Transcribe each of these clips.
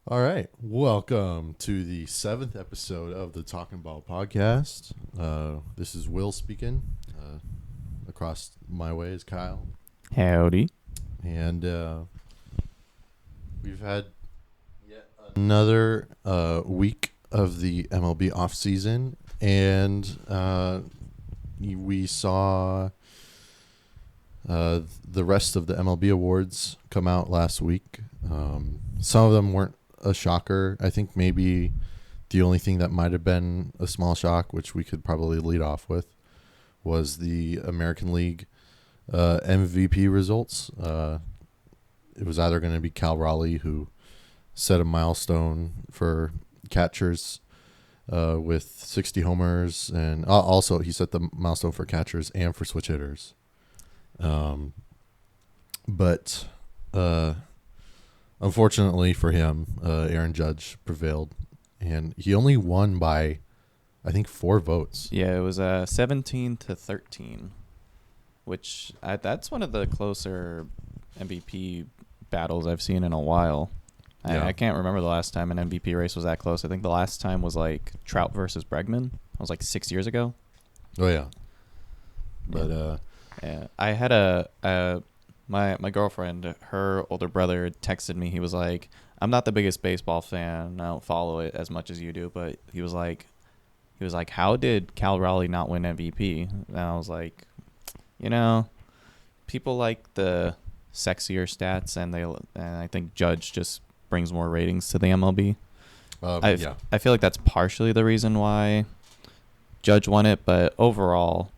All right. Welcome to the 7th episode of the Talking Ball podcast. This is Will speaking. Across my way is Kyle. Howdy. And we've had yet another week of the MLB offseason. And we saw the rest of the MLB awards come out last week. Some of them weren't a shocker. I think maybe the only thing that might have been a small shock, which we could probably lead off with, was the American League MVP results. It was either going to be Cal Raleigh, who set a milestone for catchers with 60 homers, and also he set the milestone for catchers and for switch hitters. But unfortunately for him, Aaron Judge prevailed, and he only won by, I think, 4 votes. Yeah, it was 17-13, which that's one of the closer MVP battles I've seen in a while. Yeah. I can't remember the last time an MVP race was that close. I think the last time was like Trout versus Bregman. That was like 6 years ago. Oh yeah, but Yeah, I had my girlfriend, her older brother texted me. He was like, I'm not the biggest baseball fan. I don't follow it as much as you do, but he was like, how did Cal Raleigh not win MVP? And I was like, people like the sexier stats, and I think Judge just brings more ratings to the MLB. yeah, I feel like that's partially the reason why Judge won it, but overall,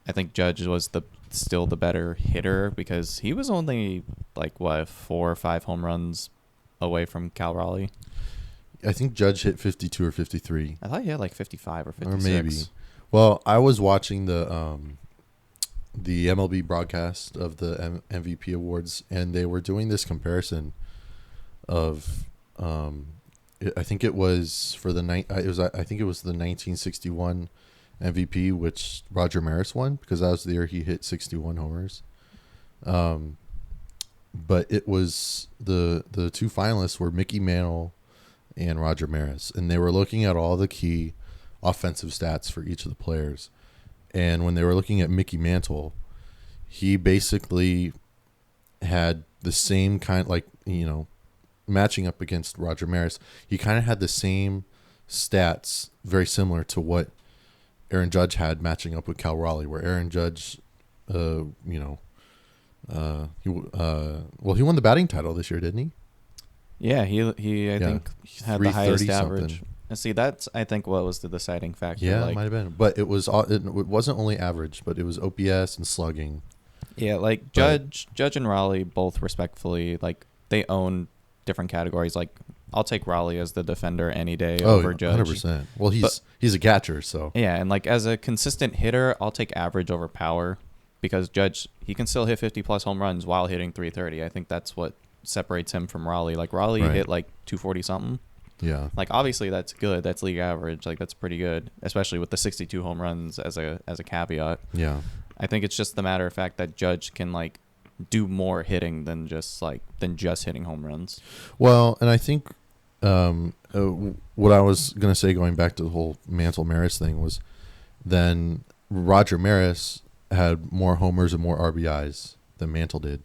I think Judge was still the better hitter because he was only like 4 or 5 home runs away from Cal Raleigh. I think Judge hit 52 or 53. I thought he had like 55 or 56. Or maybe. Well, I was watching the MLB broadcast of the MVP awards, and they were doing this comparison of I think it was for the I think it was the 1961 MVP, which Roger Maris won, because that was the year he hit 61 homers. But it was the 2 finalists were Mickey Mantle and Roger Maris, and they were looking at all the key offensive stats for each of the players. And when they were looking at Mickey Mantle, he basically had the same kind, matching up against Roger Maris, he kind of had the same stats, very similar to what Aaron Judge had matching up with Cal Raleigh, where Aaron Judge, he won the batting title this year, didn't he? Yeah, I think had the highest average. Something. And see, that's I think what was the deciding factor. Yeah, it might have been, but it wasn't only average, but it was OPS and slugging. Yeah, like Judge and Raleigh both respectfully, like they own different categories. Like I'll take Raleigh as the defender any day over Judge. 100%. Well, he's a catcher, so. Yeah, and like as a consistent hitter, I'll take average over power, because Judge, he can still hit 50-plus home runs while hitting 330. I think that's what separates him from Raleigh. Like Raleigh hit like 240-something. Yeah. Like obviously that's good. That's league average. Like that's pretty good, especially with the 62 home runs as a caveat. Yeah. I think it's just the matter of fact that Judge can like do more hitting than just hitting home runs. Well, and I think what I was going to say, going back to the whole Mantle Maris thing, was then Roger Maris had more homers and more RBIs than Mantle did.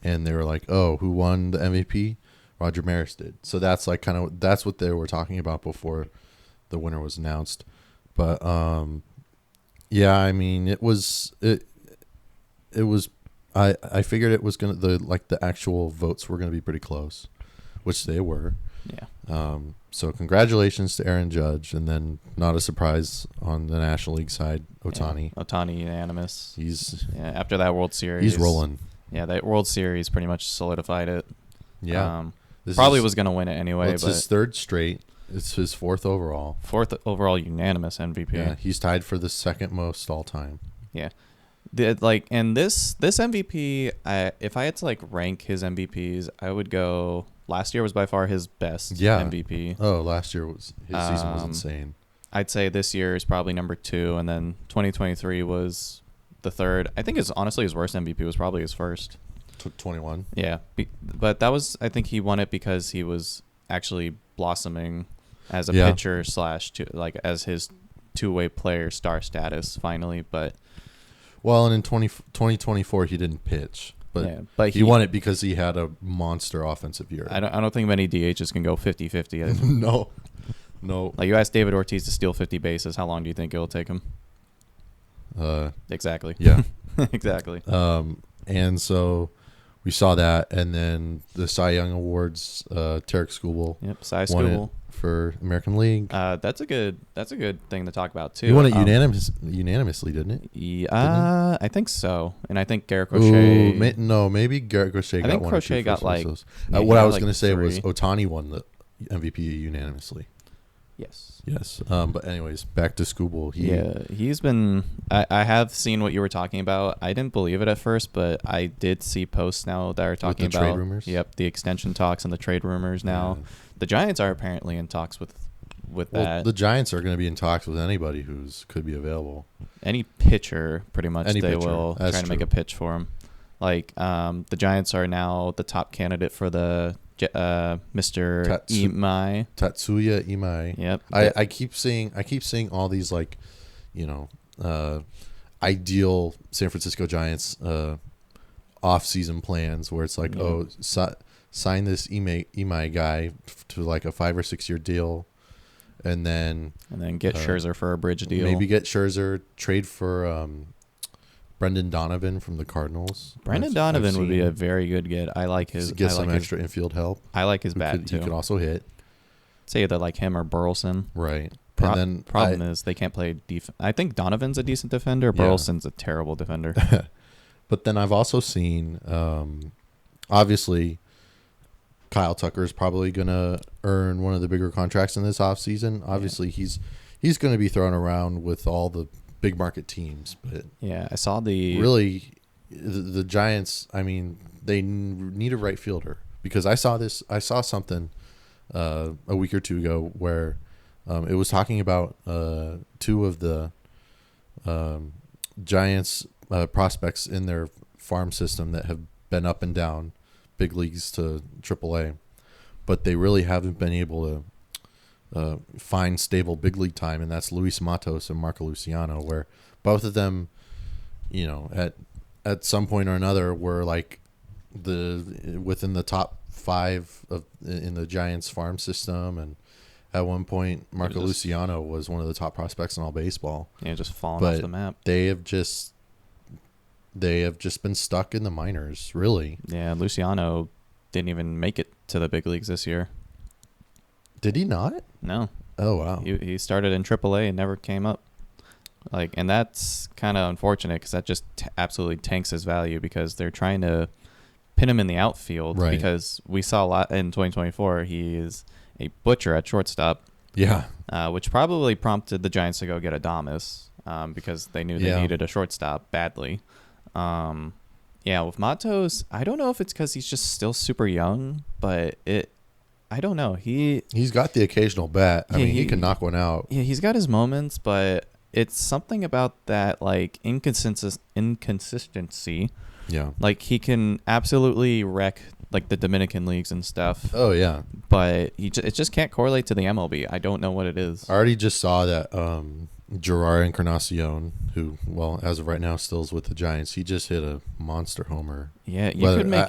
And they were like, oh, who won the MVP? Roger Maris did. So that's like that's what they were talking about before the winner was announced. But yeah, I mean, it was I figured it was the actual votes were gonna be pretty close, which they were. Yeah. So congratulations to Aaron Judge, and then not a surprise on the National League side, Ohtani. Yeah, Ohtani unanimous. After that World Series. He's rolling. Yeah, that World Series pretty much solidified it. Yeah. Probably was going to win it anyway. It's his 3rd straight. It's his 4th overall. 4th overall unanimous MVP. Yeah, he's tied for the 2nd most all time. Yeah. And this MVP, if I had to rank his MVPs, I would go. Last year was by far his best MVP. Oh, last year his season was insane. I'd say this year is probably number 2, and then 2023 was the 3rd. I think honestly his worst MVP was probably his first. 21. Yeah, but that was, I think he won it because he was actually blossoming as a Yeah. pitcher like as his two-way player star status finally. But Well, and in 2024 he didn't pitch, but, yeah, but he won it because he had a monster offensive year. I don't think many DHs can go 50-50. No. Like, you ask David Ortiz to steal 50 bases, how long do you think it'll take him? Exactly. Yeah. Exactly. And so we saw that, and then the Cy Young Awards, Tarek Skubal Yep, Cy won it Skubal. for American League. That's a good thing to talk about too. He won it unanimously, didn't it? Yeah, I think so. And I think Garrett Crochet. Maybe Garrett Crochet got think one. Crochet got like. What I was going to say was Ohtani won the MVP unanimously. Yes. But anyways, back to Skubal. He's been. I have seen what you were talking about. I didn't believe it at first, but I did see posts now that are talking about trade rumors. Yep, the extension talks and the trade rumors now. Yeah. The Giants are apparently in talks with that. The Giants are going to be in talks with anybody could be available. Any pitcher, pretty much, will That's try to make a pitch for him. Like, the Giants are now the top candidate for the Mr. Imai. Tatsuya Imai. Yep. I keep seeing all these, like, ideal San Francisco Giants off-season plans where it's like, sign this Imai guy to like a 5 or 6 year deal, and then get Scherzer for a bridge deal. Maybe get Scherzer, trade for Brendan Donovan from the Cardinals. Brendan Donovan would be a very good get. I like his. Get some extra infield help. I like his bat too. He could also hit. Say either like him or Burleson. Right. Problem is they can't play defense. I think Donovan's a decent defender. Burleson's a terrible defender. But then I've also seen, obviously, Kyle Tucker is probably going to earn one of the bigger contracts in this offseason. Obviously, he's going to be thrown around with all the big market teams. But yeah, I saw the Giants. I mean, they need a right fielder, because I saw something a week or two ago where it was talking about two of the Giants prospects in their farm system that have been up and down big leagues to AAA, but they really haven't been able to find stable big league time, and that's Luis Matos and Marco Luciano, where both of them, at some point or another were like within the top 5 in the Giants farm system, and at one point Marco Luciano was one of the top prospects in all baseball. Yeah, just falling off the map. They have just been stuck in the minors, really. Yeah, Luciano didn't even make it to the big leagues this year. Did he not? No. Oh, wow. He started in AAA and never came up. And that's kind of unfortunate, because that just absolutely tanks his value, because they're trying to pin him in the outfield. Right. Because we saw a lot in 2024. He is a butcher at shortstop. Yeah. Which probably prompted the Giants to go get Adames, because they knew they needed a shortstop badly. With Matos, I don't know if it's because he's just still super young, but I don't know. He's got the occasional bat. I mean, he can knock one out. Yeah, he's got his moments, but it's something about that, like, inconsistency. Yeah. Like, he can absolutely wreck, like, the Dominican leagues and stuff. Oh, yeah. But it just can't correlate to the MLB. I don't know what it is. I already just saw that Gerard Encarnacion, who, well, as of right now, still is with the Giants, he just hit a monster homer. Yeah,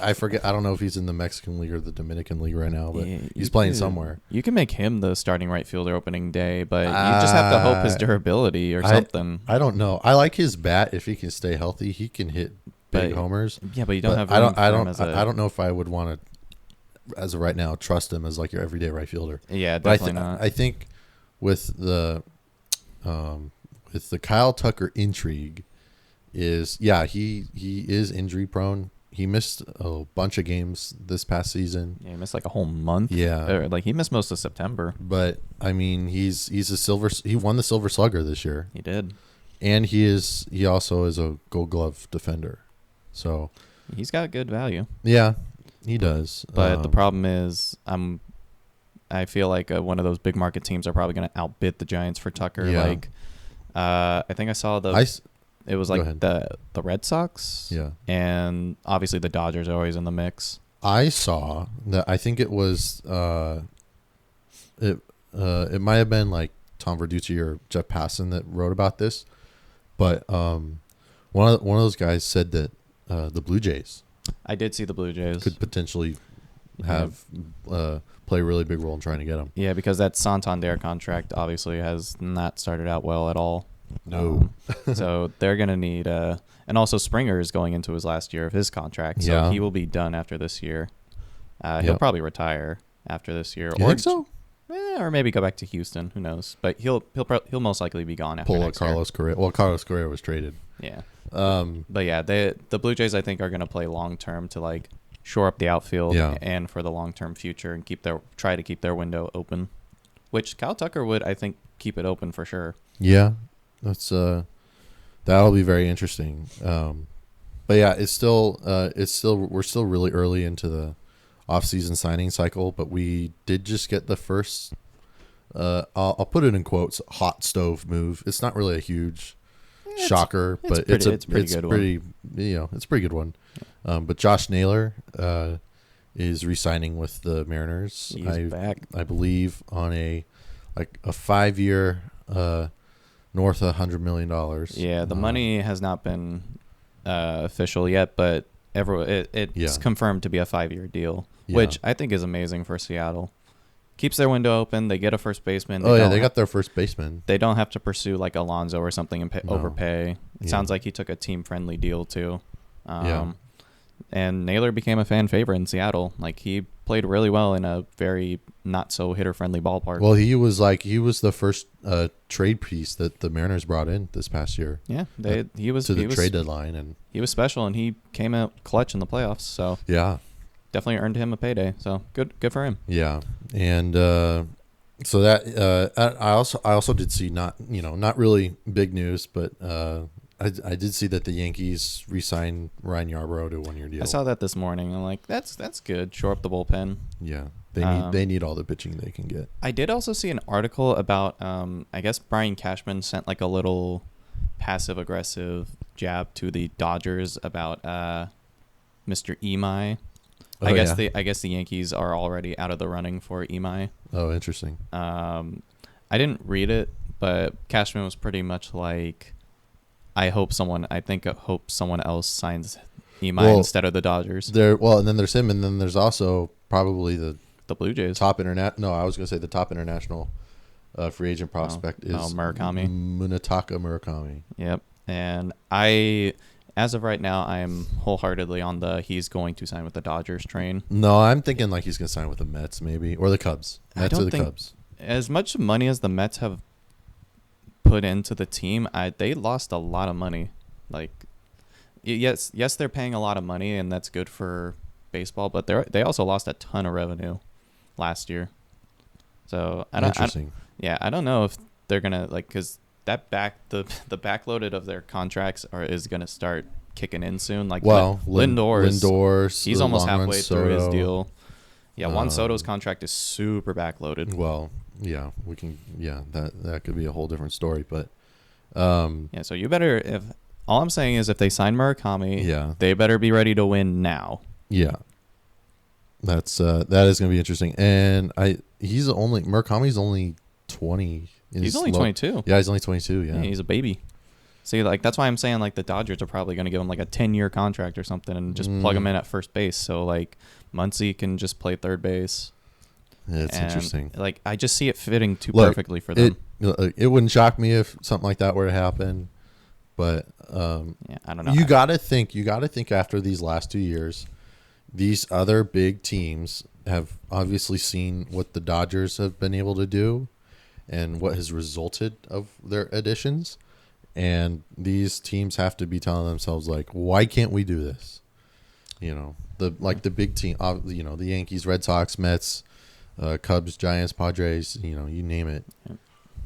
I forget. I don't know if he's in the Mexican League or the Dominican League right now, but he's playing somewhere. You can make him the starting right fielder opening day, but you just have to hope his durability or something. I don't know. I like his bat. If he can stay healthy, he can hit big homers. Yeah, but you don't have. I don't know if I would want to, as of right now, trust him as like your everyday right fielder. Yeah, definitely not. I think with the Kyle Tucker intrigue is, he is injury prone. He missed a bunch of games this past season. Yeah, he missed like a whole month. Yeah, he missed most of September. But I mean, he won the Silver Slugger this year. He did, and he also is a Gold Glove defender. So he's got good value. Yeah, he does. But the problem is, I feel like one of those big market teams are probably going to outbid the Giants for Tucker. Yeah. Like, I think I saw it was like the Red Sox. Yeah. And obviously the Dodgers are always in the mix. I saw that. I think it was it might have been like Tom Verducci or Jeff Passan that wrote about this, but one of those guys said that the Blue Jays I did see the Blue Jays. could potentially have play a really big role in trying to get him. Yeah, because that Santander contract obviously has not started out well at all. No. So they're going to need and also Springer is going into his last year of his contract, so he will be done after this year. He'll probably retire after this year. You think so? Or maybe go back to Houston. Who knows? But he'll most likely be gone after next year. Carlos Correa. Well, Carlos Correa was traded. Yeah. But yeah, the Blue Jays I think are going to play long term to like shore up the outfield and for the long term future and try to keep their window open, which Kyle Tucker would I think keep it open for sure. Yeah, that's that'll be very interesting. But yeah, we're still really early into the off-season signing cycle, but we did just get the first I'll put it in quotes, hot stove move. It's not really a huge shocker, but it's a pretty good one. But Josh Naylor is re-signing with the Mariners. He's back. I believe on a 5-year north of $100 million. Yeah, the money has not been official yet, but it's confirmed to be a 5-year deal, which I think is amazing for Seattle. Keeps their window open. They get a first baseman. They got their first baseman. They don't have to pursue like Alonso or something and overpay. It sounds like he took a team-friendly deal too. And Naylor became a fan favorite in Seattle. Like he played really well in a very not so hitter-friendly ballpark. Well, he was the first trade piece that the Mariners brought in this past year. Yeah, he was trade deadline, and he was special, and he came out clutch in the playoffs. So yeah, definitely earned him a payday. So good for him. Yeah, and so that I also did see not really big news, but I did see that the Yankees re-signed Ryan Yarbrough to a 1-year deal. I saw that this morning. I'm like, that's good. Shore up the bullpen. Yeah, they need all the pitching they can get. I did also see an article about I guess Brian Cashman sent like a little passive aggressive jab to the Dodgers about Mr. Imai. I guess the Yankees are already out of the running for Imai. Oh, interesting. I didn't read it, but Cashman was pretty much like, I hope someone else signs Imai instead of the Dodgers. And then there's him, and then there's also probably the Blue Jays. I was going to say the top international free agent prospect is Murakami. Munetaka Murakami. Yep. And as of right now, I am wholeheartedly on he's going to sign with the Dodgers train. No, I'm thinking like he's going to sign with the Mets maybe, or the Cubs. Cubs. As much money as the Mets have put into the team, they lost a lot of money. Like, yes, they're paying a lot of money, and that's good for baseball, but they also lost a ton of revenue last year. So I don't know if they're gonna because the backloaded of their contracts is gonna start kicking in soon. Like Lindor, he's almost halfway through his deal. Yeah, Juan Soto's contract is super backloaded. Well, yeah, we can. Yeah, that could be a whole different story, but so you better all I'm saying is if they sign Murakami, they better be ready to win now. Yeah, that is going to be interesting. And Murakami's only 20. He's only 22. Yeah, he's only 22. Yeah, he's a baby. See, like that's why I'm saying like the Dodgers are probably going to give him like a 10-year contract or something and just plug him in at first base. So like Muncy can just play third base. Yeah, it's interesting. Like I just see it fitting perfectly for them. It wouldn't shock me if something like that were to happen, but I don't know. You got to think after these last 2 years, these other big teams have obviously seen what the Dodgers have been able to do and what has resulted of their additions. And these teams have to be telling themselves, like, why can't we do this? The big team, the Yankees, Red Sox, Mets, Cubs, Giants, Padres, you name it. Yep.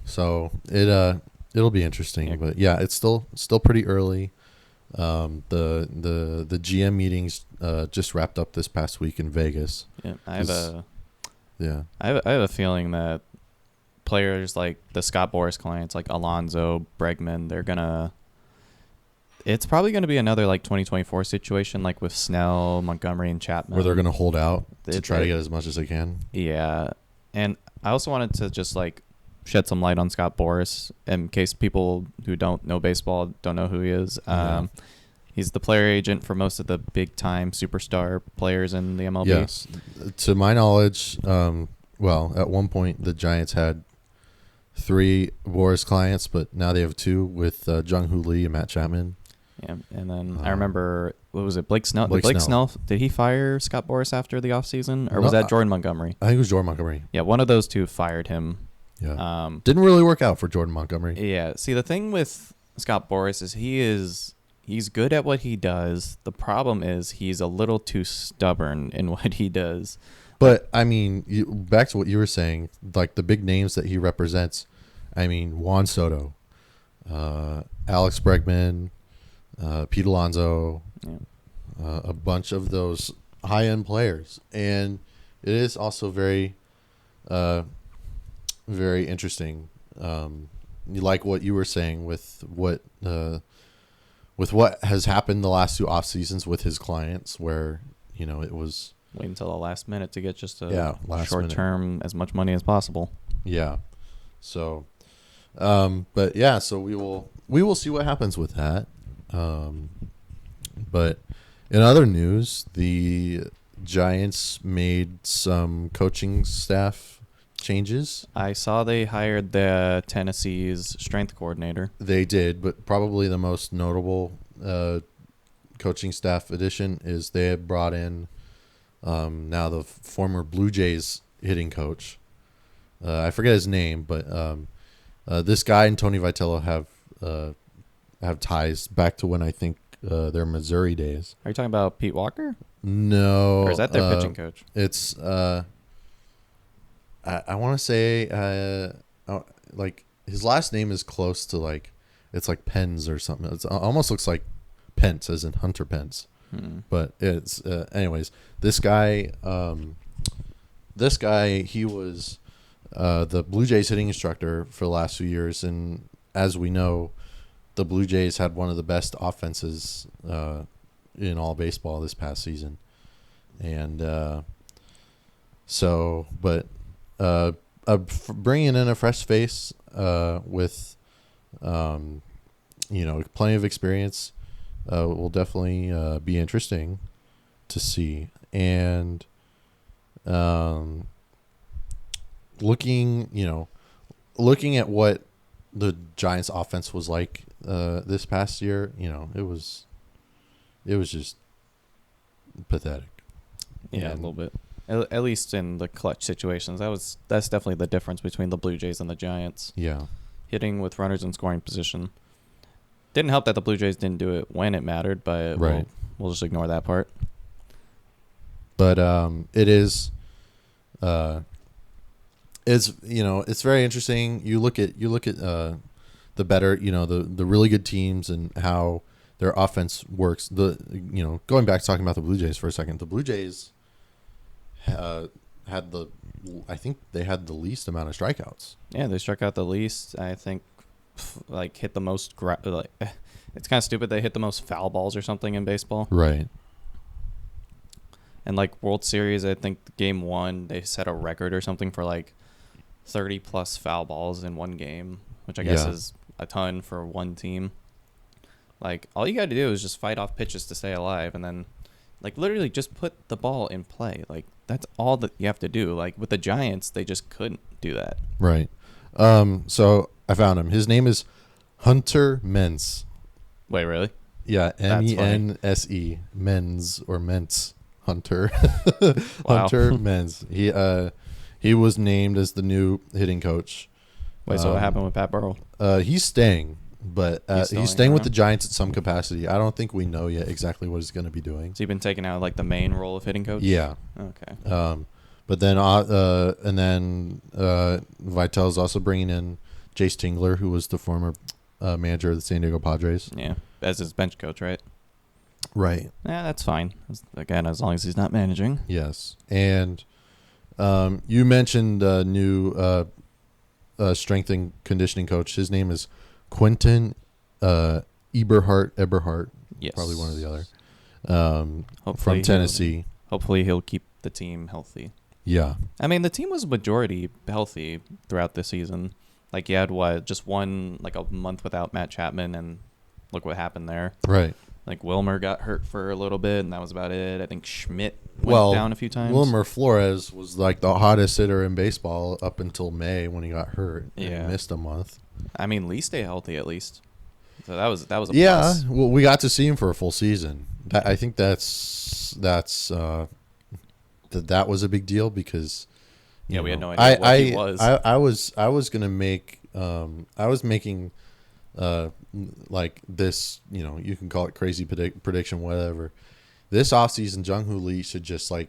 So it'll be interesting, but yeah, it's still pretty early. The GM meetings just wrapped up this past week in Vegas. Yeah, I have a feeling that players like the Scott Boras clients, like Alonso, Bregman, it's probably going to be another like 2024 situation, like with Snell, Montgomery, and Chapman, where they're going to hold out to try to get as much as they can. Yeah, And I also wanted to just like shed some light on Scott Boras in case people who don't know baseball don't know who he is. He's the player agent for most of the big time superstar players in the MLB. Yes. To my knowledge, well, at one point the Giants had 3 Boris clients, but now they have 2 with Jung-Hoo Lee and Matt Chapman. Yeah, and then I remember, what was it, Blake Snell? Blake Did Snell. Did he fire Scott Boras after the offseason? Or was No, that Jordan Montgomery? I think it was Jordan Montgomery. Yeah, one of those two fired him. Yeah. Didn't really work out for Jordan Montgomery. Yeah, see, the thing with Scott Boras is he's good at what he does. The problem is he's a little too stubborn in what he does. But, I mean, back to what you were saying, like the big names that he represents, I mean, Juan Soto, Alex Bregman, Pete Alonso, a bunch of those high-end players. And it is also very, very interesting. You like what you were saying with what has happened the last 2 off seasons with his clients, where it was wait until the last minute to get just last short minute. term as much money as possible. Yeah. So, but yeah, so we will see what happens with that. But in other news, the Giants made some coaching staff changes. I saw they hired the Tennessee's strength coordinator. They did, but probably the most notable coaching staff addition is they had brought in now the former Blue Jays hitting coach. I forget his name, but this guy and Tony Vitello have ties back to when I think their Missouri days. Are you talking about Pete Walker? No. Or is that their pitching coach? It's I want to say like his last name is close to like it's like Pence or something. It almost looks like Pence, as in Hunter Pence. But it's anyways. This guy he was the Blue Jays hitting instructor for the last few years, and as we know, the Blue Jays had one of the best offenses in all baseball this past season, and bringing in a fresh face with plenty of experience will definitely be interesting to see. And looking at what the Giants offense was like this past year, it was just pathetic. Yeah, a little bit. At least in the clutch situations. That's definitely the difference between the Blue Jays and the Giants. Yeah. Hitting with runners in scoring position. Didn't help that the Blue Jays didn't do it when it mattered, but right. We'll just ignore that part. But it is it's very interesting. You look at the better, the really good teams and how their offense works. Going back to talking about the Blue Jays for a second, the Blue Jays I think they had the least amount of strikeouts. Yeah, they struck out the least. I think, like, hit the most. It's kind of stupid. They hit the most foul balls or something in baseball. Right. And like World Series, I think Game 1 they set a record or something for like 30 plus foul balls in one game, which I guess is a ton for one team. Like, all you got to do is just fight off pitches to stay alive, and then like literally just put the ball in play. Like, that's all that you have to do. Like with the Giants, they just couldn't do that. Right. So I found him. His name is Hunter Mens. Wait, really? Yeah, Mense, Men's or Mentz. Hunter. Wow. Hunter Mens. He was named as the new hitting coach. Wait, so what happened with Pat Burrell? He's staying, but he's staying with around? the Giants at some capacity. I don't think we know yet exactly what he's going to be doing. So you've been taking out like the main role of hitting coach? Yeah. Okay. But then Vitel's also bringing in Jace Tingler, who was the former manager of the San Diego Padres. Yeah, as his bench coach, right? Right. Yeah, that's fine. Again, as long as he's not managing. Yes. And you mentioned a new strength and conditioning coach. His name is Quentin Eberhardt. Yes. Probably one or the other. From Tennessee. Hopefully he'll keep the team healthy. Yeah. I mean, the team was majority healthy throughout the season. Like, you had just one, like, a month without Matt Chapman, and look what happened there. Right. Like, Wilmer got hurt for a little bit, and that was about it. I think Schmidt went down a few times. Wilmer Flores was like the hottest hitter in baseball up until May when he got hurt and missed a month. I mean, Lee stayed healthy at least. So that was a plus. Well, we got to see him for a full season. I think that was a big deal because we had no idea what he was. I was gonna make I was making like this, you can call it crazy prediction, whatever. This offseason, Jung-Hoo Lee should just like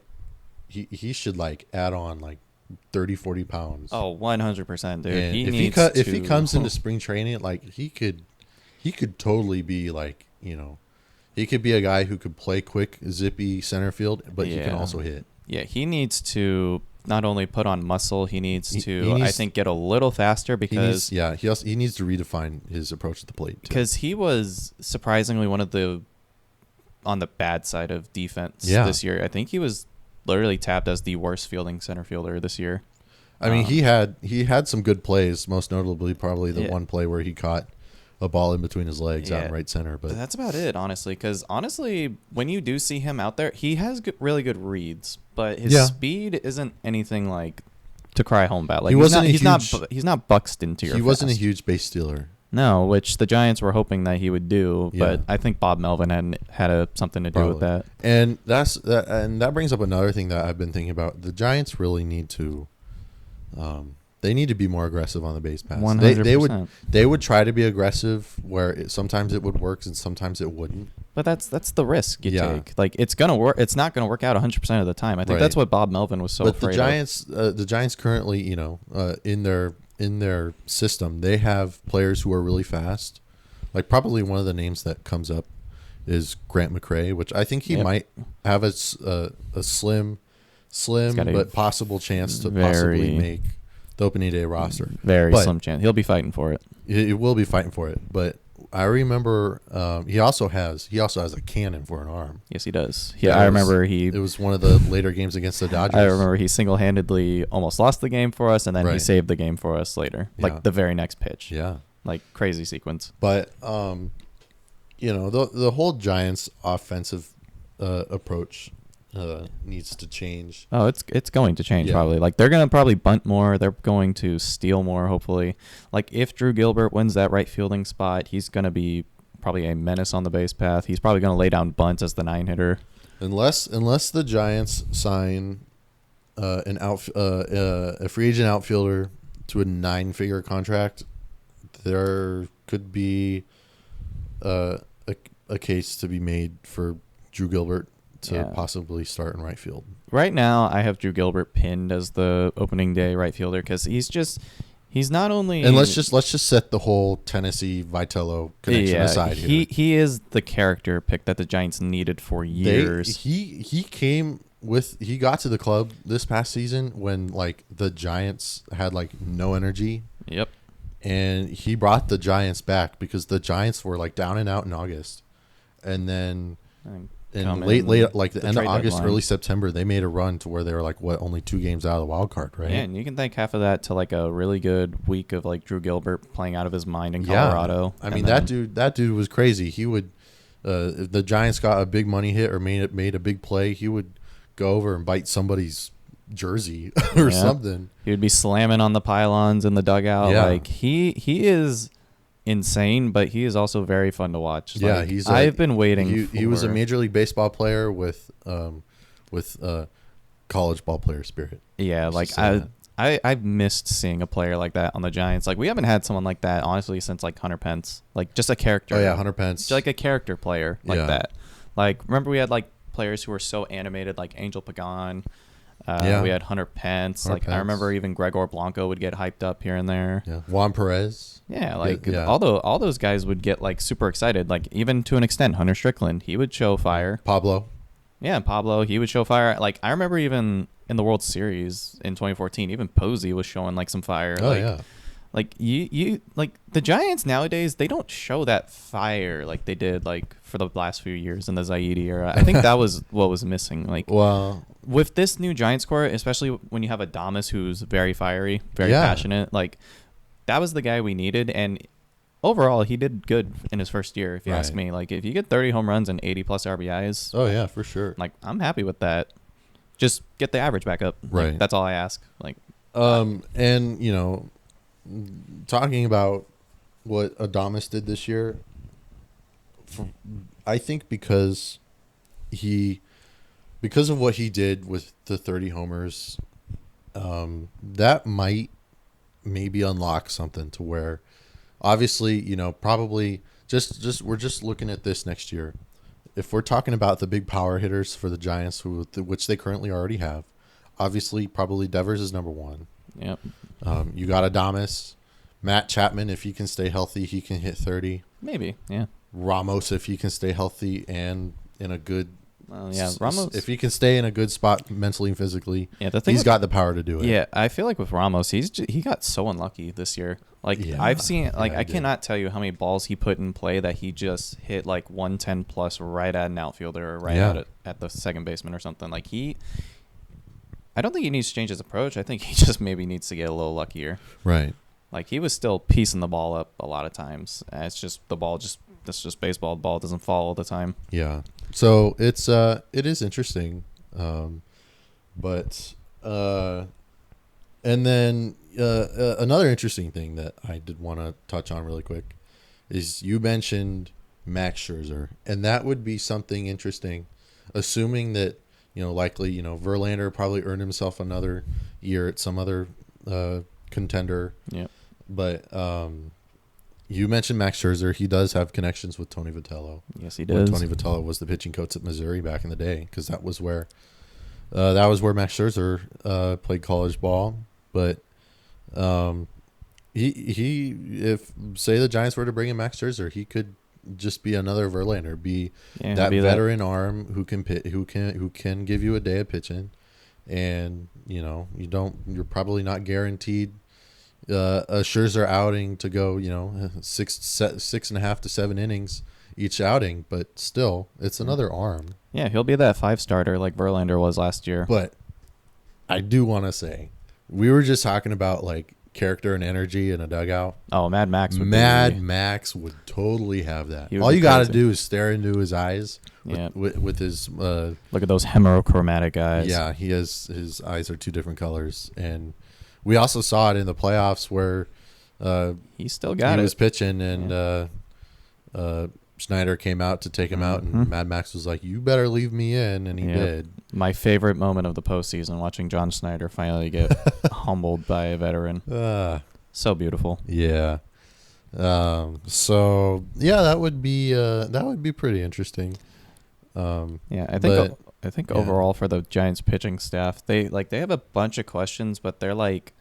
he should like add on like 30, 40 pounds. Oh, 100%, dude. And if he comes into spring training, like he could totally be like, he could be a guy who could play quick, zippy center field, but he can also hit. Yeah, he needs to not only put on muscle, he needs to, I think, get a little faster because he needs to redefine his approach to the plate too. Because he was surprisingly one of the on the bad side of defense this year. I think he was literally tapped as the worst fielding center fielder this year. I mean, he had some good plays, most notably probably the one play where he caught a ball in between his legs out in right center. But that's about it, honestly, because when you do see him out there, he has really good reads, but his speed isn't anything like to cry home about. Like he's not Buxton to your He wasn't a huge base stealer. No, which the Giants were hoping that he would do, but I think Bob Melvin had something to do with that. And that brings up another thing that I've been thinking about. The Giants really need to they need to be more aggressive on the base pass. 100%. They would try to be aggressive where sometimes it would work and sometimes it wouldn't. But that's the risk you take. Like it's gonna work. It's not gonna work out 100% of the time. I think that's what Bob Melvin was afraid of. The Giants currently, in their system, they have players who are really fast. Like probably one of the names that comes up is Grant McCray, which I think he might have a slim but possible chance to possibly make the opening day roster. Very slim chance. He'll be fighting for it. He will be fighting for it. But I remember he also has a cannon for an arm. Yes, he does. Yeah, I remember it was one of the later games against the Dodgers. I remember he single-handedly almost lost the game for us, and then he saved the game for us later, like the very next pitch. Yeah, like crazy sequence. But the whole Giants offensive approach needs to change. Oh, it's going to change probably. Like they're gonna probably bunt more. They're going to steal more. Hopefully, like if Drew Gilbert wins that right fielding spot, he's gonna be probably a menace on the base path. He's probably gonna lay down bunts as the 9-hitter. Unless the Giants sign a free agent outfielder to a 9-figure contract, there could be a case to be made for Drew Gilbert to possibly start in right field. Right now, I have Drew Gilbert pinned as the opening day right fielder because he's not only. And let's just set the whole Tennessee Vitello connection aside here. He is the character pick that the Giants needed for years. He got to the club this past season when like the Giants had like no energy. Yep. And he brought the Giants back because the Giants were like down and out in August, and then. And late, like the end of August, deadline. Early September, they made a run to where they were like, only 2 games out of the wild card, right? Yeah, and you can thank half of that to like a really good week of like Drew Gilbert playing out of his mind in Colorado. I mean, that dude was crazy. He would, if the Giants got a big money hit or made a big play, he would go over and bite somebody's jersey or something. He would be slamming on the pylons in the dugout. Yeah. Like he is insane, but he is also very fun to watch. Like, I've been waiting. He was a Major League Baseball player with college ball player spirit. Yeah, like I've missed seeing a player like that on the Giants. Like we haven't had someone like that honestly since like Hunter Pence. Like just a character. Oh yeah, Hunter Pence. Just like a character player like that. Like remember we had like players who were so animated like Angel Pagan. We had Hunter Pence. I remember even Gregor Blanco would get hyped up here and there. Yeah. Juan Perez. Yeah, all those guys would get like super excited. Like even to an extent, Hunter Strickland, he would show fire. Pablo. Yeah, Pablo, he would show fire. Like I remember even in the World Series in 2014, even Posey was showing like some fire. Oh yeah. Like you like the Giants nowadays, they don't show that fire like they did like for the last few years in the Zaidi era. I think that was what was missing. Like with this new Giants core, especially when you have Adames who's very fiery, very passionate, like that was the guy we needed. And overall, he did good in his first year, if you ask me. Like, if you get 30 home runs and 80 plus RBIs, oh yeah, for sure. Like, I'm happy with that. Just get the average back up. Right. Like, that's all I ask. Like, and you know, talking about what Adames did this year, I think because of what he did with the 30 homers, that might maybe unlock something to where, obviously, you know, probably just we're just looking at this next year. If we're talking about the big power hitters for the Giants, which they currently already have, obviously probably Devers is number one. Yep. You got Adames, Matt Chapman. If he can stay healthy, he can hit 30. Maybe, yeah. Ramos, if he can stay healthy and in a good. Ramos. If he can stay in a good spot mentally and physically, he's got the power to do it. Yeah, I feel like with Ramos, he got so unlucky this year. Like I've seen, like I cannot tell you how many balls he put in play that he just hit like 110 plus right at an outfielder or right at the second baseman or something. Like I don't think he needs to change his approach. I think he just maybe needs to get a little luckier. Right. Like he was still piecing the ball up a lot of times. It's just that's just baseball. The ball doesn't fall all the time. Yeah. So it is interesting, but and then another interesting thing that I did want to touch on really quick is you mentioned Max Scherzer, and that would be something interesting, assuming that, you know, likely, you know, Verlander probably earned himself another year at some other contender. Yeah. But you mentioned Max Scherzer. He does have connections with Tony Vitello. Yes, he does. Tony Vitello was the pitching coach at Missouri back in the day, because that was where Max Scherzer played college ball. But he if say the Giants were to bring in Max Scherzer, he could just be another Verlander, be that veteran arm who can give you a day of pitching, and you know you're probably not guaranteed a Scherzer outing to go, you know, 6.5 to 7 innings each outing, but still, it's another arm. Yeah, he'll be that 5-starter like Verlander was last year. But I do want to say, we were just talking about like character and energy in a dugout. Oh, Mad Max would totally have that. All you got to do is stare into his eyes with his look at those heterochromatic eyes. Yeah, his eyes are two different colors, and we also saw it in the playoffs where he was pitching, and Schneider came out to take him out, and Mad Max was like, "You better leave me in," and he did. My favorite moment of the postseason, watching John Schneider finally get humbled by a veteran. So beautiful. Yeah. So yeah, that would be pretty interesting. I think overall for the Giants pitching staff, they have a bunch of questions, but they're like,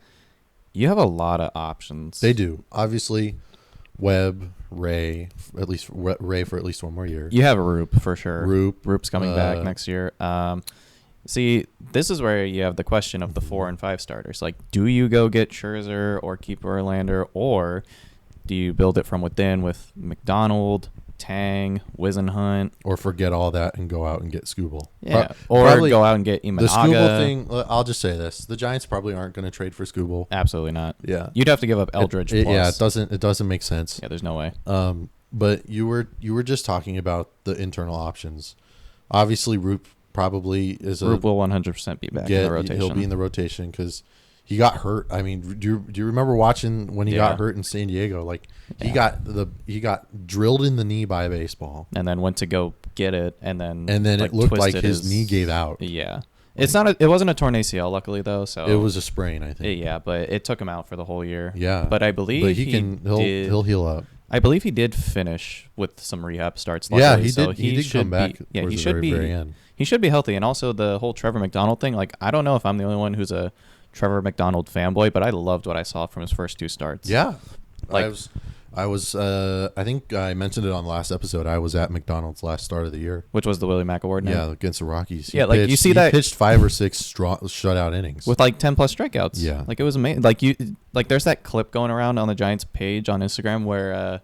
you have a lot of options. They do. Obviously, Webb, Ray for at least one more year. You have Roop for sure. Roop's coming back next year. See, this is where you have the question of the 4 and 5 starters. Like, do you go get Scherzer or keep Verlander, or do you build it from within with McDonald, Tang, Wisenhunt, or forget all that and go out and get Skubal? Yeah, or go out and get Imanaga. The Skubal thing, I'll just say this: the Giants probably aren't going to trade for Skubal. Absolutely not. Yeah, you'd have to give up Eldridge. Plus. It doesn't make sense. Yeah, there's no way. But you were just talking about the internal options. Obviously, Roop probably Roop will 100% be back in the rotation. He'll be in the rotation because he got hurt. I mean, do you remember watching when he got hurt in San Diego? Like he got drilled in the knee by a baseball, and then went to go get it, and then it looked like his knee gave out. Yeah, it wasn't a torn ACL, luckily though. So it was a sprain, I think. Yeah, but it took him out for the whole year. Yeah, but I believe he'll heal up. I believe he did finish with some rehab starts. Luckily, he did come back. He should be. Very end. He should be healthy, and also the whole Trevor McDonald thing. Like, I don't know if I'm the only one who's a Trevor McDonald fanboy, but I loved what I saw from his first 2 starts. Yeah, I was. I think I mentioned it on the last episode. I was at McDonald's last start of the year, which was the Willie Mack Award night. Yeah, against the Rockies. You see that he pitched 5 or 6 shutout innings with like 10 plus strikeouts. Yeah, like it was amazing. There's that clip going around on the Giants page on Instagram where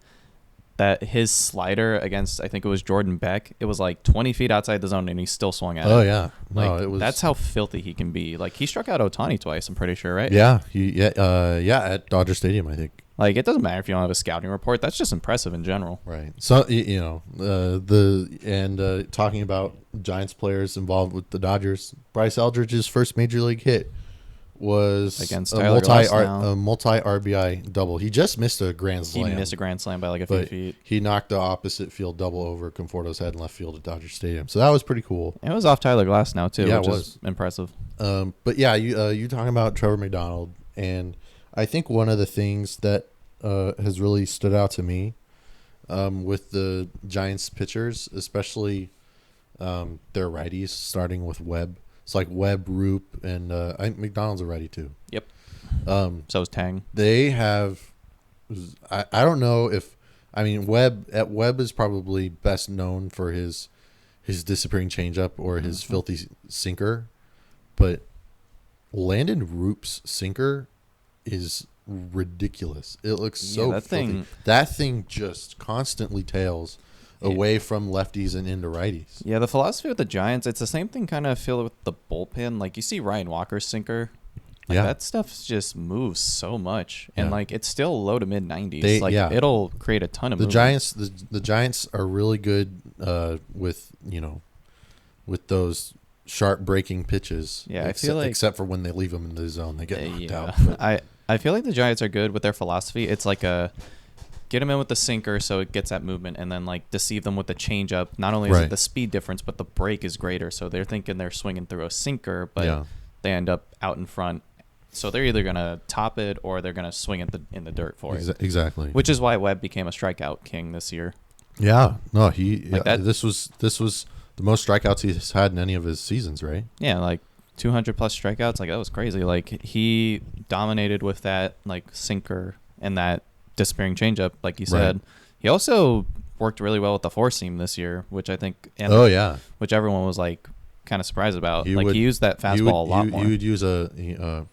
that his slider against, I think it was Jordan Beck, it was like 20 feet outside the zone and he still swung at it. Oh yeah, Like, it was. that's how filthy he can be. Like, he struck out Ohtani twice, I'm pretty sure, right? Yeah, at Dodger Stadium, I think. Like, it doesn't matter if you don't have a scouting report. That's just impressive in general. Right. So talking about Giants players involved with the Dodgers, Bryce Eldridge's first major league hit was Against a Tyler multi RBI double. He just missed a grand slam. He missed a grand slam by like a few but feet. he knocked the opposite field double over Conforto's head in left field at Dodger Stadium. So that was pretty cool. It was off Tyler Glass now too, Yeah, which it is was impressive. But yeah, you talking about Trevor McDonald, and I think one of the things that has really stood out to me with the Giants pitchers, especially their righties, starting with Webb. It's like Webb, Roop, and I think McDonald's a righty too. Yep. So is Tang. They have. I don't know if. I mean, Webb is probably best known for his disappearing changeup or his filthy sinker, but Landon Roop's sinker is ridiculous. It looks so filthy. That thing just constantly tails away from lefties and into righties. Yeah, the philosophy with the Giants, it's the same thing kind of feel with the bullpen. Like, you see Ryan Walker's sinker. Like, that stuff just moves so much. And, like, it's still low to mid-90s. It'll create a ton of movement. The Giants are really good with those sharp breaking pitches. Yeah, I feel like... Except for when they leave them in the zone. They get knocked out. I feel like the Giants are good with their philosophy. It's like get them in with the sinker so it gets that movement, and then like deceive them with the changeup. Not only is it the speed difference, but the break is greater. So they're thinking they're swinging through a sinker, but they end up out in front. So they're either going to top it or they're going to swing it in the dirt for it. Exactly. Which is why Webb became a strikeout king this year. Yeah. No, this was the most strikeouts he's had in any of his seasons, right? Yeah, like 200 plus strikeouts. Like, that was crazy. Like, he dominated with that like sinker and that disappearing changeup, like you said. He also worked really well with the four seam this year, which I think which everyone was like kind of surprised about. He used that fastball a lot more. He would use that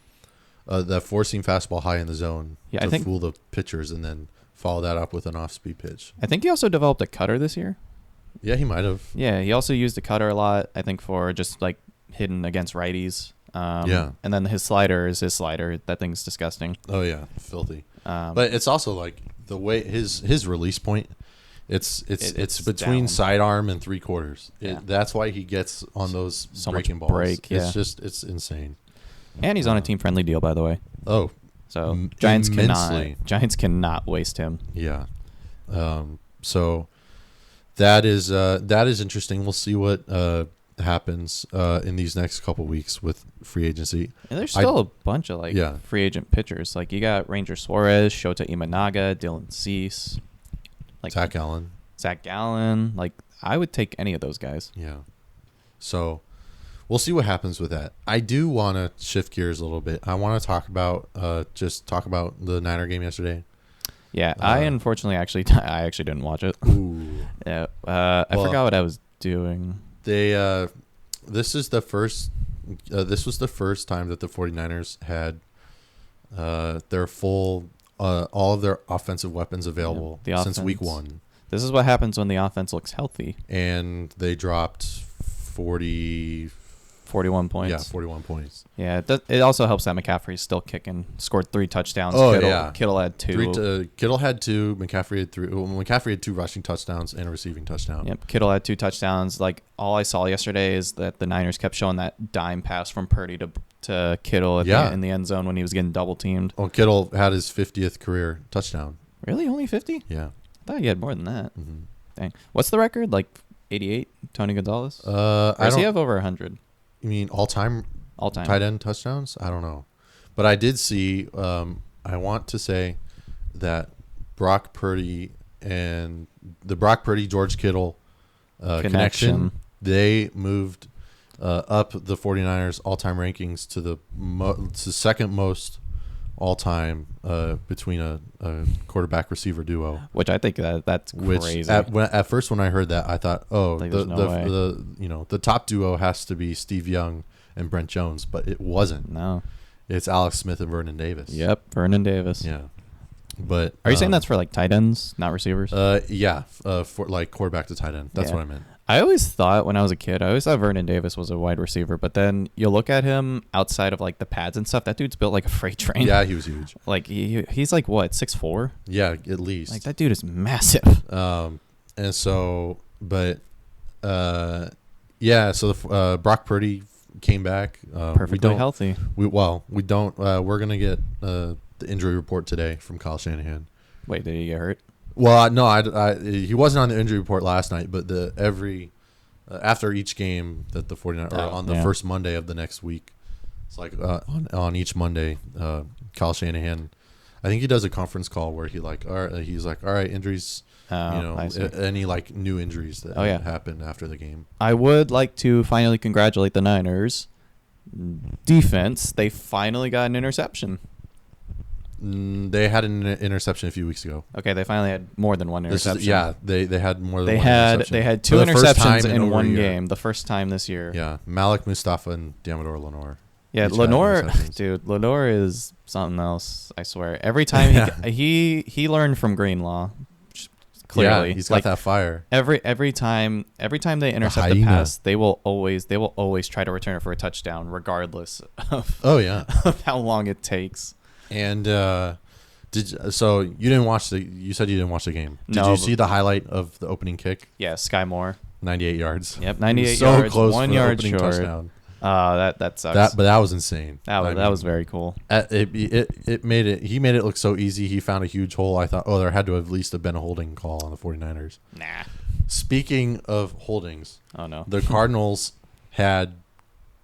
four seam fastball high in the zone to fool the pitchers, and then follow that up with an off speed pitch. I think he also developed a cutter this year. Yeah, he might have. Yeah, he also used the cutter a lot, I think, for just like hitting against righties. And then his slider is his slider. That thing's disgusting. Oh yeah, filthy. But it's also like the way his release point. It's between down. sidearm and three quarters. That's why he gets on those so breaking much balls. It's insane. And he's on a team friendly deal, by the way. Oh, so Giants immensely. cannot waste him. Yeah. So that is interesting. We'll see what happens in these next couple weeks with free agency. And there's still a bunch of free agent pitchers. Like, you got Ranger Suarez, Shota Imanaga, Dylan Cease, like Zach Gallen. Like, I would take any of those guys. Yeah. So we'll see what happens with that. I do want to shift gears a little bit. I want to talk about the Niner game yesterday. Yeah, I unfortunately actually didn't watch it. Ooh. Yeah. I forgot what I was doing. This was the first time that the 49ers had their full all of their offensive weapons available since week 1. This is what happens when the offense looks healthy. And they dropped 41 points. Yeah, 41 points. Yeah, it also helps that McCaffrey's still kicking. Scored 3 touchdowns. Kittle had 2. Kittle had 2. McCaffrey had 3. McCaffrey had 2 rushing touchdowns and a receiving touchdown. Yep, Kittle had 2 touchdowns. Like, all I saw yesterday is that the Niners kept showing that dime pass from Purdy to Kittle in the end zone when he was getting double teamed. Oh, Kittle had his 50th career touchdown. Really? Only 50? Yeah. I thought he had more than that. Mm-hmm. Dang. What's the record? Like 88? Tony Gonzalez? Does he have over 100? You mean all-time tight end touchdowns? I don't know. But I did see, I want to say that Brock Purdy and the Brock Purdy-George Kittle connection, they moved up the 49ers all-time rankings to the second most all-time between a quarterback receiver duo, which I think that's crazy. At first when I heard that, I thought, the top duo has to be Steve Young and Brent Jones, but it wasn't. No, it's Alex Smith and Vernon Davis. Yep, Vernon Davis. Yeah. But Are you saying that's for like tight ends, not receivers? Yeah, for like quarterback to tight end. That's Yeah. what I meant. I always thought when I was a kid, I always thought Vernon Davis was a wide receiver. But then you look at him outside of like the pads and stuff. That dude's built like a freight train. Yeah, he was huge. Like he's like what 6'4"? Yeah, at least. Like that dude is massive. And so, but yeah. So the Brock Purdy came back Perfectly healthy. We don't. We're gonna get the injury report today from Kyle Shanahan. Wait, did he get hurt? Well, no, he wasn't on the injury report last night, but after each game that the 49 or on the first Monday of the next week, it's like on each Monday, Kyle Shanahan, I think he does a conference call where he's like, all right, injuries, any like new injuries that happened after the game. I would like to finally congratulate the Niners defense. They finally got an interception. They had an interception a few weeks ago. Okay, they finally had more than one interception. They had more than one interception. They had two interceptions in one game. The first time this year. Yeah, Malik Mustafa and Damador Lenore. Yeah, Lenore, dude, Lenore is something else. I swear. Every time he learned from Greenlaw. Clearly, yeah, he's got that fire. Every time they intercept the pass, they will always try to return it for a touchdown, regardless of of how long it takes. And so you didn't watch you said you didn't watch the game. Did you see the highlight of the opening kick? Yeah, Sky Moore. 98 yards. Yep, 98 yards. So close 1 for yard short. Touchdown. That sucks. But that was insane. That was very cool. It made it. He made it look so easy. He found a huge hole. I thought, there had to have at least have been a holding call on the 49ers. Nah. Speaking of holdings, oh no, the Cardinals had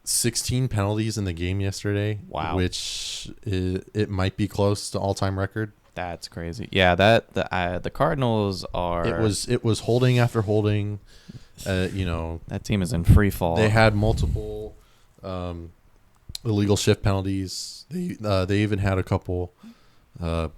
16 penalties in the game yesterday. Wow. Which it might be close to all-time record. That's crazy. Yeah, the Cardinals are. It was holding after holding. That team is in free fall. They had multiple illegal shift penalties. They even had a couple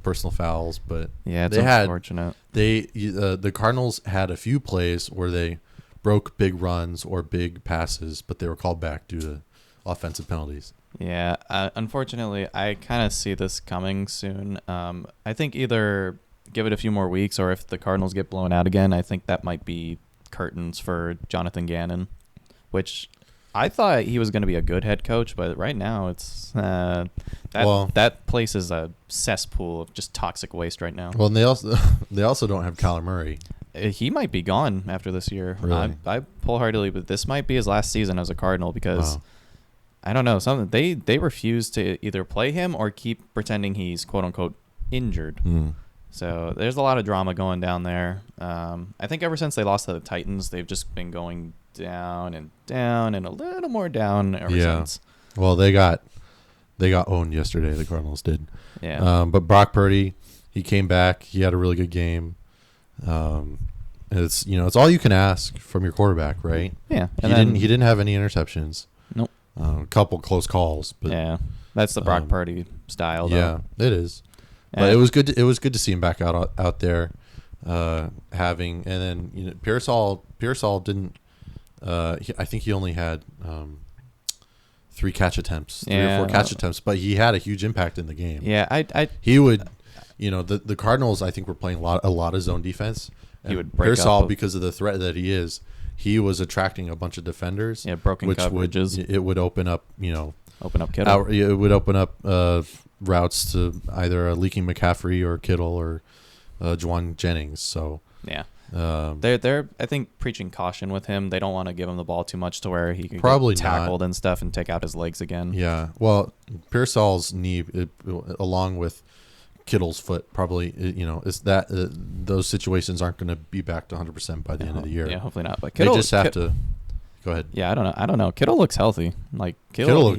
personal fouls, but yeah, it's unfortunate. The Cardinals had a few plays where they broke big runs or big passes, but they were called back due to offensive penalties. Yeah, unfortunately, I kind of see this coming soon. I think either give it a few more weeks, or if the Cardinals get blown out again, I think that might be curtains for Jonathan Gannon, which I thought he was going to be a good head coach, but right now it's that place is a cesspool of just toxic waste right now. Well, and they also don't have Kyler Murray. He might be gone after this year. Really? I wholeheartedly, but this might be his last season as a Cardinal because I don't know, they refuse to either play him or keep pretending he's quote unquote injured. So there's a lot of drama going down there. I think ever since they lost to the Titans, they've just been going down and down and a little more down ever since. Well, they got owned yesterday. The Cardinals did. Yeah. But Brock Purdy, he came back. He had a really good game. It's all you can ask from your quarterback, right? Yeah. He didn't have any interceptions. Nope. A couple close calls, but yeah, that's the Brock Purdy style. Though. Yeah, it is. But it was good. It was good to see him back out there, and then Pearsall didn't. I think he only had 3 catch attempts, 3 or 4 catch attempts, but he had a huge impact in the game. Yeah, he would, the Cardinals I think were playing a lot of zone defense. He would break Pearsall, because of the threat that he was attracting a bunch of defenders. Yeah, broken coverages. It would open up, open up Kittle. It would open up routes to either a leaking McCaffrey or Kittle or Juwan Jennings. So yeah, they're I think preaching caution with him. They don't want to give him the ball too much to where he can probably get tackled and stuff and take out his legs again. Yeah, well, Pearsall's knee, along with Kittle's foot, probably is that those situations aren't going to be back to 100% by the end of the year. Yeah, hopefully not. But Kittle, they just have to. Go ahead. Yeah, I don't know. Kittle looks healthy. Like Kittle looked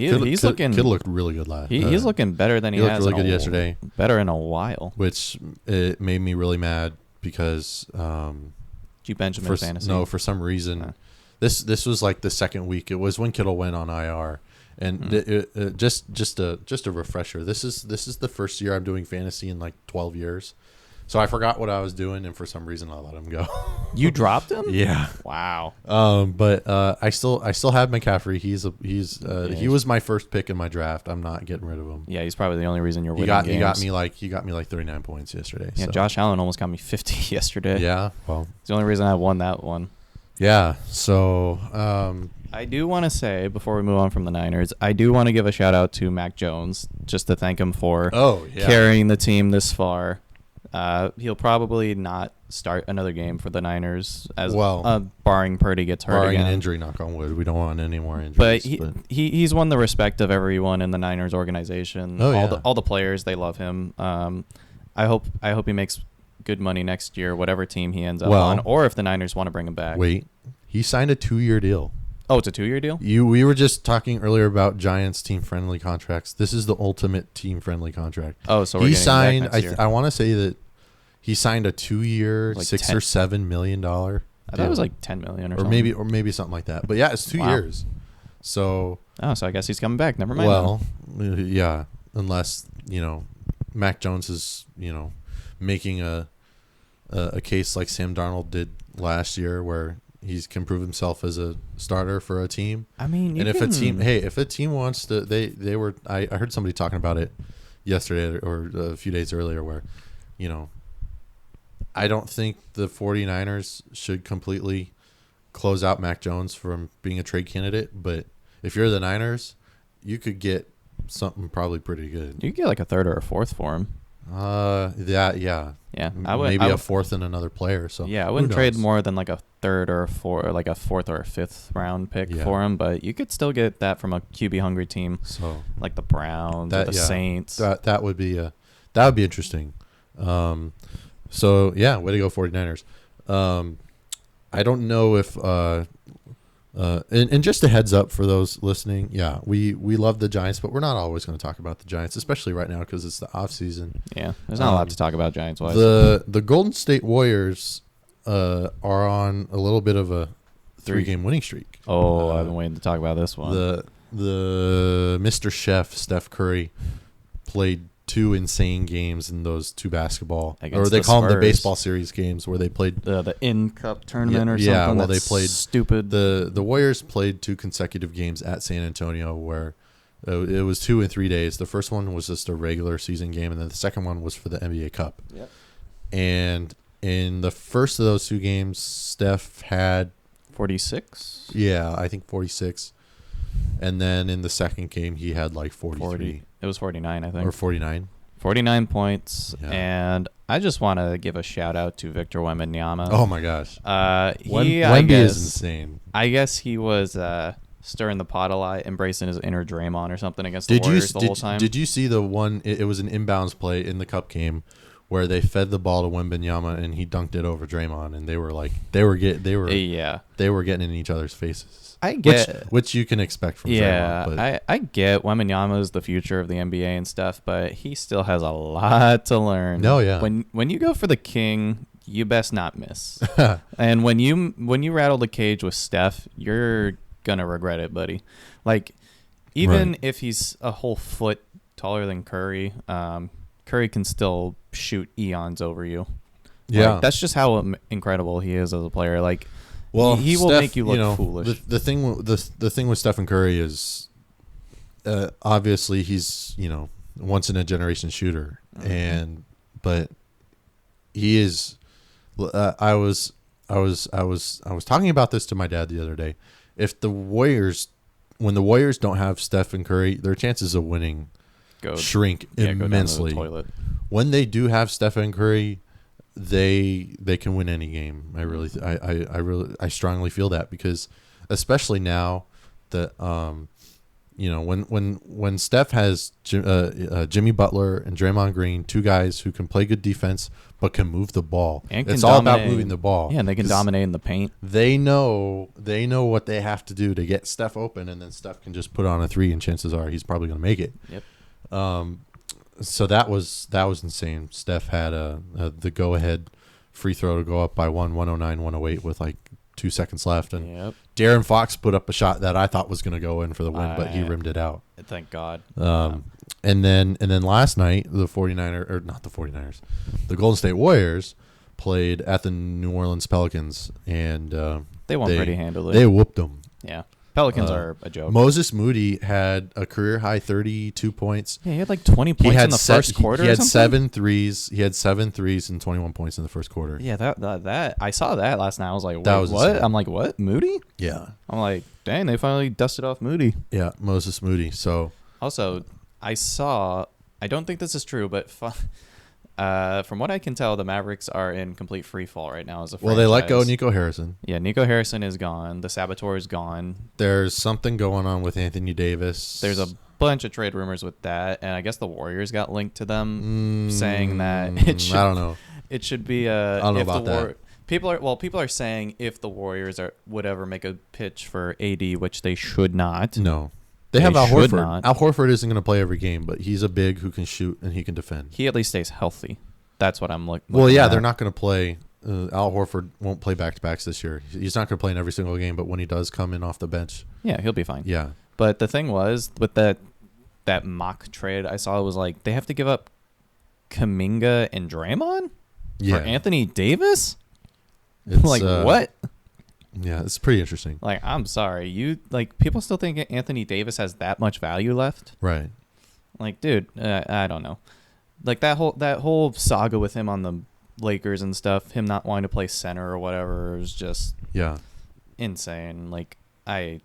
really good last. He's looking better than he has. Looked really good yesterday. Better in a while. Which it made me really mad because. You Benjamin fantasy? No, for some reason, this was like the second week. It was when Kittle went on IR, and just a refresher. This is the first year I'm doing fantasy in like 12 years. So I forgot what I was doing, and for some reason I let him go. You dropped him? Yeah. Wow. But I still have McCaffrey. He was my first pick in my draft. I'm not getting rid of him. Yeah, he's probably the only reason you're winning games. He got me like 39 points yesterday. Yeah, so. Josh Allen almost got me 50 yesterday. Yeah, well, it's the only reason I won that one. Yeah. So I do want to say, before we move on from the Niners, I do want to give a shout out to Mac Jones, just to thank him for carrying the team this far. He'll probably not start another game for the Niners, as barring Purdy gets hurt barring again. An injury, knock on wood. We don't want any more injuries. But he's won the respect of everyone in the Niners organization. All the players, they love him. I hope he makes good money next year, whatever team he ends up on, or if the Niners want to bring him back. Wait, he signed a 2-year deal. Oh, it's a 2-year deal? We were just talking earlier about Giants team-friendly contracts. This is the ultimate team-friendly contract. Oh, so he signed. I want to say that he signed a 2-year, like $6 or $7 million. I thought it was like $10 million or something. Or maybe something like that. But yeah, it's 2 years. So. Oh, so I guess he's coming back. Never mind. Well, yeah, unless Mac Jones is making a case like Sam Darnold did last year, where he can prove himself as a starter for a team. I mean, if a team wants to, I heard somebody talking about it yesterday or a few days earlier, where, I don't think the 49ers should completely close out Mac Jones from being a trade candidate, but if you're the Niners, you could get something probably pretty good. You could get like a third or a fourth for him. Yeah. Maybe a fourth and another player. So yeah, I wouldn't trade more than like a third or a fourth or a fifth round pick for him, but you could still get that from a QB hungry team. So like the Browns or the Saints. That would be interesting. So yeah, way to go 49ers. I don't know if and just a heads up for those listening, we love the Giants, but we're not always going to talk about the Giants, especially right now because it's the off season. Yeah, there's not a lot to talk about Giants-wise. The Golden State Warriors are on a little bit of a 3-game winning streak. Oh, I've been waiting to talk about this one. The Mr. Chef Steph Curry played 2 insane games in those 2 basketball, or they call them the baseball series games, where they played the in-cup tournament or something. Yeah, well, they played stupid. The Warriors played 2 consecutive games at San Antonio, where it was 2 in 3 days. The first one was just a regular season game, and then the second one was for the NBA Cup. Yep. And in the first of those 2 games, Steph had 46. Yeah, I think 46. And then in the second game, he had like 43. It was 49, I think. Or 49. 49 points. Yeah. And I just want to give a shout out to Victor Wembanyama. Oh, my gosh. Wemby is insane. I guess he was stirring the pot a lot, embracing his inner Draymond or something against the Warriors the whole time. Did you see the one? It was an inbounds play in the Cup game where they fed the ball to Wembanyama and he dunked it over Draymond, and they were getting in each other's faces. I get which you can expect from Draymond. But I get Wembanyama is the future of the NBA and stuff, but he still has a lot to learn. No, yeah. When you go for the king, you best not miss. And when you rattle the cage with Steph, you're gonna regret it, buddy. Like, even if he's a whole foot taller than Curry, Curry can still shoot eons over you. Yeah, that's just how incredible he is as a player. Like, well, he will make you look foolish. The thing with Stephen Curry is, obviously he's once in a generation shooter, but he is. I was talking about this to my dad the other day. If when the Warriors don't have Stephen Curry, their chances of winning shrink immensely. Go down to the toilet. When they do have Stephen Curry, they can win any game. I strongly feel that, because especially now that when Steph has Jimmy Butler and Draymond Green, 2 guys who can play good defense but can move the ball. It's all about moving the ball. Yeah, and they can dominate in the paint. They know what they have to do to get Steph open, and then Steph can just put on a 3, and chances are he's probably going to make it. Yep. So that was insane. Steph had the go-ahead free throw to go up by 109-108 with like 2 seconds left, and De'Aaron Fox put up a shot that I thought was going to go in for the win, but he rimmed it out. Thank God. And then last night, the 49ers, or not the 49ers, the Golden State Warriors played at the New Orleans Pelicans, and They won pretty handily. They whooped them. Yeah. Pelicans are a joke. Moses Moody had a career-high 32 points. Yeah, he had like 20 points in the first quarter. He had or something? 7 threes. He had 7 threes and 21 points in the first quarter. Yeah, that I saw that last night. I was like, wait, That was what? insane. I'm like, what? Moody? Yeah. I'm like, dang, they finally dusted off Moody. Yeah, Moses Moody. So Also, I don't think this is true, but from what I can tell, the Mavericks are in complete free fall right now as a franchise. well, they let go Nico Harrison. Yeah, Nico Harrison is gone. The Saboteur is gone. There's something going on with Anthony Davis. There's a bunch of trade rumors with that, and I guess the Warriors got linked to them, saying that it should. I don't know. It should be I don't know about that. People are saying if the Warriors would ever make a pitch for AD, which they should not. No. They have Al should Horford. not. Al Horford isn't going to play every game, but he's a big who can shoot and he can defend. He at least stays healthy. That's what I'm looking. Well, yeah, at. they're not going to play. Al Horford won't play back-to-backs this year. He's not going to play in every single game, but when he does come in off the bench, Yeah, he'll be fine. yeah. But the thing was with that mock trade I saw, it was like they have to give up Kuminga and Draymond Yeah. for Anthony Davis. It's, Like what? Yeah, it's pretty interesting. Like, I'm sorry, people still think Anthony Davis has that much value left. Right. Like, dude, I don't know. Like that whole saga with him on the Lakers and stuff, him not wanting to play center or whatever, was just Yeah. insane. Like I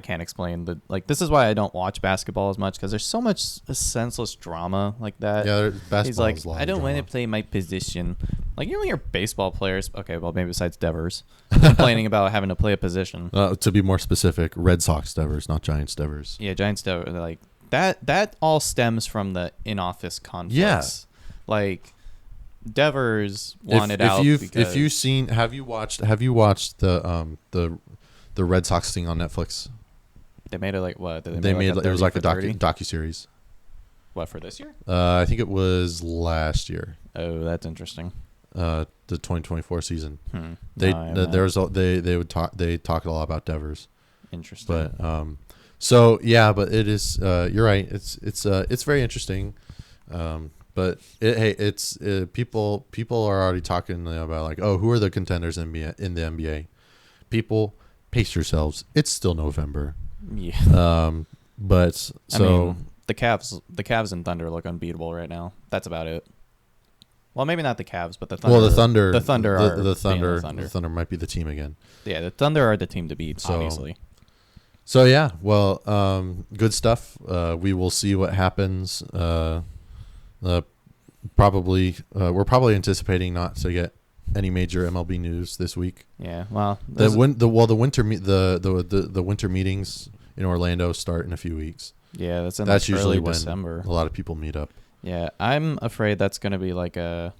can't explain this is why I don't watch basketball as much, because there's so much senseless drama like that. Yeah, basketball He's like, is a lot I of don't want to drama. play my position. Like, you don't hear baseball players, okay, well, maybe besides Devers, complaining about having to play a position. To be more specific, Red Sox Devers, not Giants Devers. Yeah, Giants, Devers, like, that all stems from the in-office conflicts. Yeah. Like, Devers wanted out Have you watched the Red Sox thing on Netflix? they made it like what? It was like a docuseries. What, for this year? I think it was last year. Oh, that's interesting. The 2024 season. They talked a lot about Devers. Interesting. But so yeah, but it is you're right. It's very interesting. But people are already talking about like, oh, who are the contenders in the NBA? People, pace yourselves. It's still November. Yeah. But so I mean, the Cavs and Thunder look unbeatable right now. That's about it. Well, maybe not the Cavs, but the Thunder. well, the Thunder The Thunder might be the team again. Yeah, the Thunder are the team to beat, So- obviously. So yeah, well, good stuff. We will see what happens. Probably, we're probably anticipating not to get any major MLB news this week. Yeah, well, The winter meetings in Orlando start in a few weeks. yeah, that's in That's like usually early when December. a lot of people meet up. Yeah, I'm afraid that's going to be like well,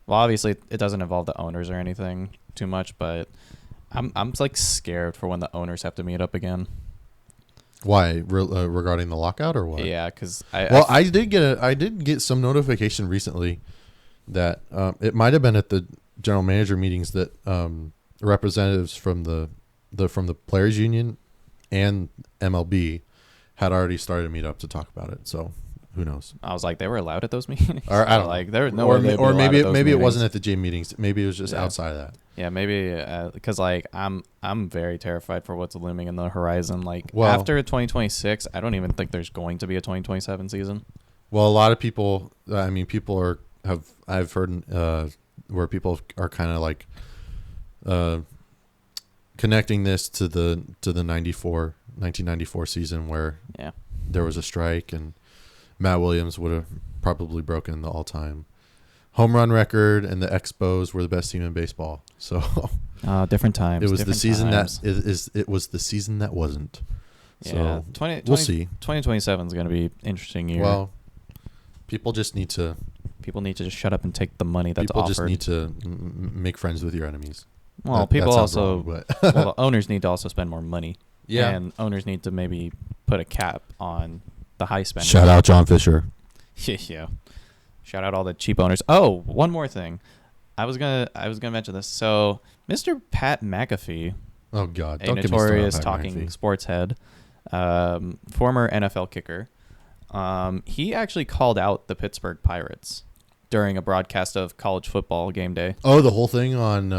obviously it doesn't involve the owners or anything too much, but I'm like scared for when the owners have to meet up again. Why? Regarding the lockout or what? Yeah, because I did get some notification recently that it might have been at the general manager meetings that representatives from the players union and MLB had already started to meet up to talk about it. So who knows? I was like, they were allowed at those meetings. Or I don't like there know. no way they'd be Or allowed maybe at those it meetings. wasn't at the J meetings. Maybe it was just Yeah. outside of that. Yeah, maybe because like I'm very terrified for what's looming in the horizon. Like Well- after 2026, I don't even think there's going to be a 2027 season. Well, a lot of people. I mean, I've heard where people are kind of like connecting this to the 1994 season where Yeah, there was a strike and Matt Williams would have probably broken the all-time home run record, and the Expos were the best team in baseball. So different times. it was the different season times. it was the season that wasn't. Yeah, So we'll see. 2027 is going to be an interesting year. Well, people just need to just shut up and take the money that's people offered. just need to make friends with your enemies. Well, That people sounds also, wrong, but well, the owners need to also spend more money. yeah. And owners need to maybe put a cap on the high spenders. Shout out John Fisher. Yeah. Shout out all the cheap owners. Oh, one more thing. I was gonna mention this. So, Mr. Pat McAfee, Oh God, a don't get me started on notorious Pat talking McAfee. sports head, former NFL kicker, He actually called out the Pittsburgh Pirates during a broadcast of college football game day. Oh, the whole thing on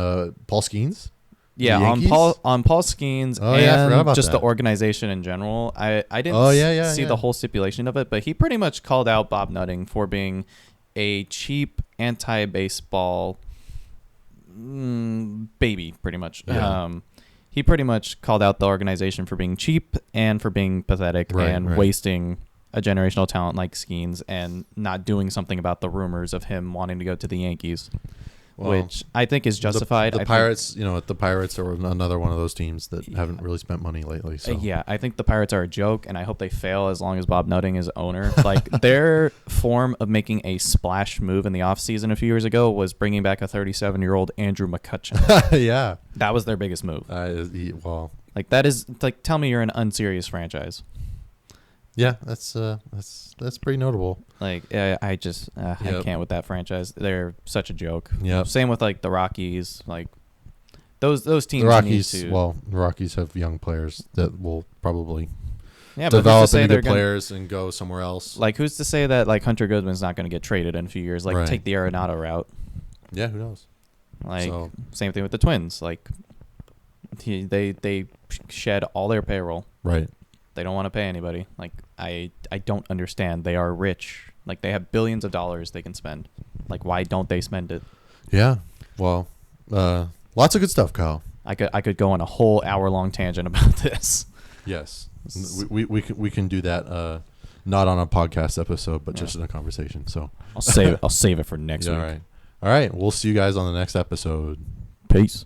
Paul Skeens? Yeah, The on Yankees? Paul Skeens Oh, yeah, I forgot and about just that. the organization in general. I didn't see yeah. the whole stipulation of it, but he pretty much called out Bob Nutting for being a cheap anti-baseball baby, pretty much. Yeah. He pretty much called out the organization for being cheap and for being pathetic and wasting a generational talent like Skeens and not doing something about the rumors of him wanting to go to the Yankees. Well, which I think is justified. The Pirates, the Pirates are another one of those teams that haven't really spent money lately. So yeah, I think the Pirates are a joke, and I hope they fail as long as Bob Nutting is owner. Like their form of making a splash move in the offseason a few years ago was bringing back a 37-year-old Andrew McCutchen. yeah, That was their biggest move. Like that is like, tell me you're an unserious franchise. Yeah, that's pretty notable. Like I can't with that franchise. They're such a joke. Yeah. Same with like the Rockies. Like those teams. The Rockies. Need to, the Rockies have young players that will probably develop into good players and go somewhere else. Like who's to say that like Hunter Goodman's not going to get traded in a few years? Like take the Arenado route. Yeah, who knows? Like same thing with the Twins. Like they shed all their payroll. Right. They don't want to pay anybody. Like I don't understand. They are rich. Like they have billions of dollars they can spend. Like why don't they spend it? Yeah. Well, lots of good stuff, Kyle. I could go on a whole hour-long tangent about this. Yes. We can do that not on a podcast episode, but just in a conversation. So I'll save it for next week. All right. We'll see you guys on the next episode. Peace.